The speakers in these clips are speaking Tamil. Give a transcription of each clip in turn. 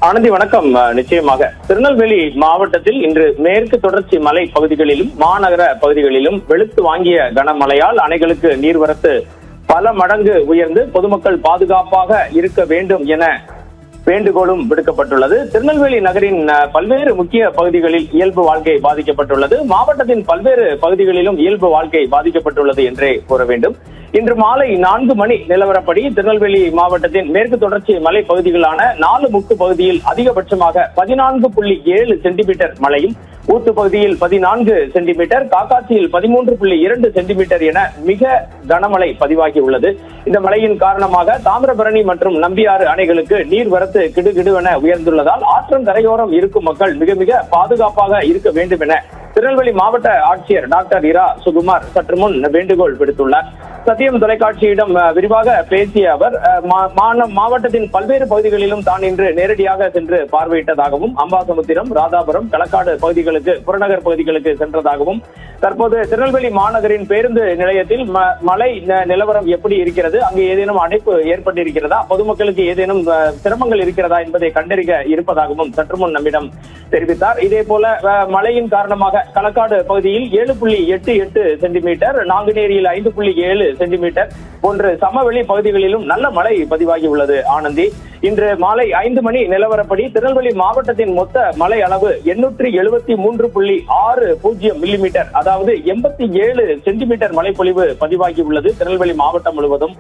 ஆனந்தி வணக்கம். நிச்சயமாக திருநெல்வேலி மாவட்டத்தில் இன்று மேற்கு தொடர்ச்சி மலை பகுதிகளிலும் மாநகர பகுதிகளிலும் வெளுத்து வாங்கிய கனமழையால் அணைகளுக்கு நீர்வரத்து பல மடங்கு உயர்ந்து பொதுமக்கள் பாதுகாப்பாக இருக்க வேண்டும் என வேண்டுகோளும் விடுக்கப்பட்டுள்ளது. திருநெல்வேலி நகரின் பல்வேறு முக்கிய பகுதிகளில் இயல்பு வாழ்க்கை பாதிக்கப்பட்டுள்ளது. மாவட்டத்தின் பல்வேறு பகுதிகளிலும் இயல்பு வாழ்க்கை பாதிக்கப்பட்டுள்ளது என்றே கூற வேண்டும். இன்று மாலை 4 மணி நிலவரப்படி திருநெல்வேலி மாவட்டத்தின் மேற்கு தொடர்ச்சி மலை பகுதிகளான 4 முக்கு பகுதியில் அதிகபட்சமாக 14.7 சென்டிமீட்டர் மழையும், ஊத்து பகுதியில் 14 சென்டிமீட்டர், காக்காட்சியில் 13.2 சென்டிமீட்டர் என மிக கனமழை பதிவாகியுள்ளது. இந்த மழையின் காரணமாக தாமிரபரணி மற்றும் நம்பியாறு அணைகளுக்கு நீர்வரத்து கிடுகிடுவென உயர்ந்துள்ளதால் ஆற்றங்கரையோரம் இருக்கும் மக்கள் மிக மிக பாதுகாப்பாக இருக்க வேண்டும் என திருநெல்வேலி மாவட்ட ஆட்சியர் டாக்டர் இரா சுகுமார் சற்று முன் வேண்டுகோள் விடுத்துள்ளார். சத்தியம் தொலைக்காட்சியிடம் விரிவாக பேசிய அவர் மாவட்டத்தின் பல்வேறு பகுதிகளிலும் தான் இன்று நேரடியாக சென்று பார்வையிட்டதாகவும், அம்பாசமுத்திரம், ராதாபுரம், களக்காடு பகுதிகளுக்கு, புறநகர் பகுதிகளுக்கு சென்றதாகவும், தற்போது திருநெல்வேலி மாநகரின் பேருந்து நிலையத்தில் மழை நிலவரம் எப்படி இருக்கிறது, அங்கு ஏதேனும் அடைப்பு ஏற்பட்டிருக்கிறதா, பொதுமக்களுக்கு ஏதேனும் சிரமங்கள் இருக்கிறதா என்பதை கண்டறிய இருப்பதாகவும் சற்று முன் நம்மிடம் தெரிவித்தார். இதே போல மழையின் காரணமாக களக்காடு பகுதியில் 7.88 சென்டிமீட்டர், நாங்குநேரியில் 5.7 சென்டிமீட்டர் போன்ற சமவெளி பகுதிகளிலும் நல்ல மழை பதிவாகி உள்ளது. ஆனந்தி, இன்று மாலை 5 மணி நிலவரப்படி திருநெல்வேலி மாவட்டத்தின் மொத்த மழை அளவு 873.60 மில்லிமீட்டர், அதாவது 87 சென்டிமீட்டர் மழைப்பொழிவு பதிவாகி உள்ளது திருநெல்வேலி மாவட்டம் முழுவதும்.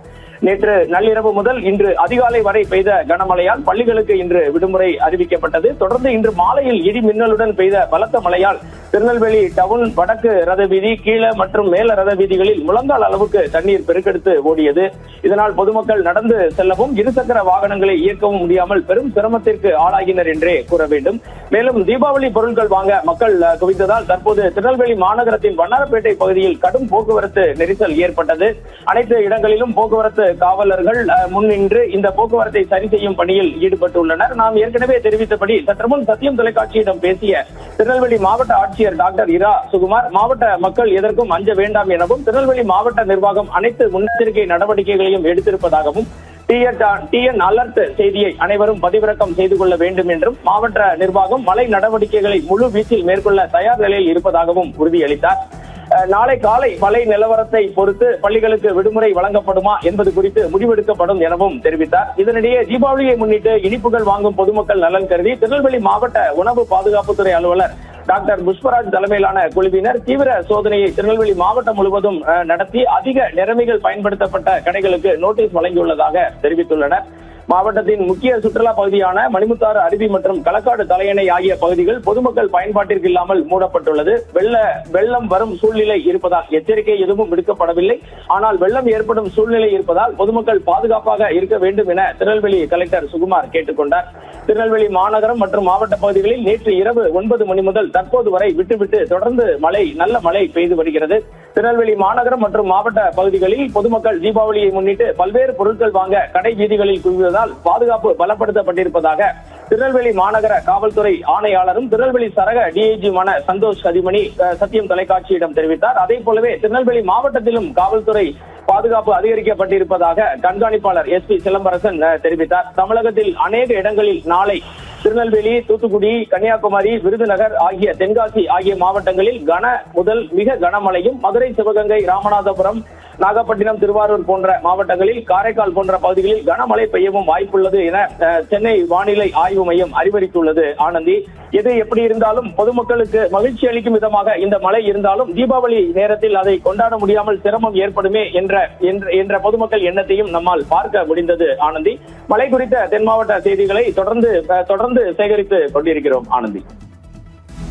நேற்று நள்ளிரவு முதல் இன்று அதிகாலை வரை பெய்த கனமழையால் பள்ளிகளுக்கு இன்று விடுமுறை அறிவிக்கப்பட்டது. தொடர்ந்து இன்று மாலையில் இடி மின்னலுடன் பெய்த பலத்த மழையால் திருநெல்வேலி டவுன், வடக்கு ரத வீதி, கீழ மற்றும் மேல ரத வீதிகளில் முழங்கால் அளவுக்கு தண்ணீர் பெருக்கெடுத்து ஓடியது. இதனால் பொதுமக்கள் நடந்து செல்லவும் இருசக்கர வாகனங்களை இயக்கவும் முடியாமல் பெரும் சிரமத்திற்கு ஆளாகினர் என்றே கூற வேண்டும். மேலும் தீபாவளி பொருட்கள் வாங்க மக்கள் குவிந்ததால் தற்போது திருநெல்வேலி மாநகரத்தின் வண்ணாரப்பேட்டை பகுதியில் கடும் போக்குவரத்து நெரிசல் ஏற்பட்டது. அனைத்து இடங்களிலும் போக்குவரத்து காவலர்கள் முன்னின்று இந்த போக்குவரத்தை சரி செய்யும் பணியில் ஈடுபட்டுள்ளனர். நாம் ஏற்கனவே தெரிவித்தபடி சற்று முன் சத்தியம் தொலைக்காட்சியிடம் பேசிய திருநெல்வேலி மாவட்ட ஆட்சியர் டாக்டர் இரா சுகுமார் மாவட்ட மக்கள் எதற்கும் அஞ்ச வேண்டாம் எனவும், திருநெல்வேலி மாவட்ட நிர்வாகம் அனைத்து முன்னெச்சரிக்கை நடவடிக்கைகளையும் எடுத்திருப்பதாகவும், டிஎன் அலர்ட் செய்தியை அனைவரும் பதிவிறக்கம் செய்து கொள்ள வேண்டும் என்றும், மாவட்ட நிர்வாகம் மழை நடவடிக்கைகளை முழு வீச்சில் மேற்கொள்ள தயார் நிலையில் இருப்பதாகவும் உறுதியளித்தார். நாளை காலை மழை நிலவரத்தை பொறுத்து பள்ளிகளுக்கு விடுமுறை வழங்கப்படுமா என்பது குறித்து முடிவெடுக்கப்படும் எனவும் தெரிவித்தார். இதனிடையே தீபாவளியை முன்னிட்டு இனிப்புகள் வாங்கும் பொதுமக்கள் நலன் கருதி திருநெல்வேலி மாவட்ட உணவு பாதுகாப்புத்துறை அலுவலர் டாக்டர் புஷ்பராஜ் தலைமையிலான குழுவினர் தீவிர சோதனையை திருநெல்வேலி மாவட்டம் முழுவதும் நடத்தி அதிக நிறமிகள் பயன்படுத்தப்பட்ட கடைகளுக்கு நோட்டீஸ் வழங்கியுள்ளதாக தெரிவித்துள்ளனர். மாவட்டத்தின் முக்கிய சுற்றுலா பகுதியான மணிமுத்தாறு அருவி மற்றும் களக்காடு தலையணை ஆகிய பகுதிகள் பொதுமக்கள் பயன்பாட்டிற்கு இல்லாமல் மூடப்பட்டுள்ளது. வெள்ளம் வரும் சூழ்நிலை இருப்பதால் எச்சரிக்கை எதுவும் விடுக்கப்படவில்லை. ஆனால் வெள்ளம் ஏற்படும் சூழ்நிலை இருப்பதால் பொதுமக்கள் பாதுகாப்பாக இருக்க வேண்டும் என திருநெல்வேலி கலெக்டர் சுகுமார் கேட்டுக்கொண்டார். திருநெல்வேலி மாநகரம் மற்றும் மாவட்ட பகுதிகளில் நேற்று இரவு 9 மணி முதல் தற்போது வரை விட்டுவிட்டு தொடர்ந்து நல்ல மழை பெய்து வருகிறது. திருநெல்வேலி மாநகரம் மற்றும் மாவட்ட பகுதிகளில் பொதுமக்கள் தீபாவளியை முன்னிட்டு பல்வேறு பொருட்கள் வாங்க கடை வீதிகளில் குவிவதால் பாதுகாப்பு பலப்படுத்தப்பட்டிருப்பதாக திருநெல்வேலி மாநகர காவல்துறை ஆணையாளரும் திருநெல்வேலி சரக டிஐஜியுமான சந்தோஷ் கதிமணி சத்தியம் தொலைக்காட்சியிடம் தெரிவித்தார். அதே போலவே திருநெல்வேலி மாவட்டத்திலும் காவல்துறை பாதுகாப்பு அதிகரிக்கப்பட்டிருப்பதாக கண்காணிப்பாளர் SP சிலம்பரசன் தெரிவித்தார். தமிழகத்தில் அநேக இடங்களில் நாளை திருநெல்வேலி, தூத்துக்குடி, கன்னியாகுமரி, விருதுநகர் ஆகிய தென்காசி ஆகிய மாவட்டங்களில் கன முதல் மிக கனமழையும், மதுரை, சிவகங்கை, ராமநாதபுரம், நாகப்பட்டினம், திருவாரூர் போன்ற மாவட்டங்களில், காரைக்கால் போன்ற பகுதிகளில் கனமழை பெய்யவும் வாய்ப்புள்ளது என சென்னை வானிலை ஆய்வு மையம் அறிவுறுத்தியுள்ளது. ஆனந்தி, எது எப்படி இருந்தாலும் பொதுமக்களுக்கு மகிழ்ச்சி அளிக்கும் விதமாக இந்த மழை இருந்தாலும் தீபாவளி நேரத்தில் அதை கொண்டாட முடியாமல் சிரமம் ஏற்படுமே என்ற பொதுமக்கள் எண்ணத்தையும் நம்மால் பார்க்க முடிந்தது. ஆனந்தி, மழை குறித்த தென் மாவட்ட செய்திகளை தொடர்ந்து சேகரித்து கொண்டிருக்கிறோம். ஆனந்தி.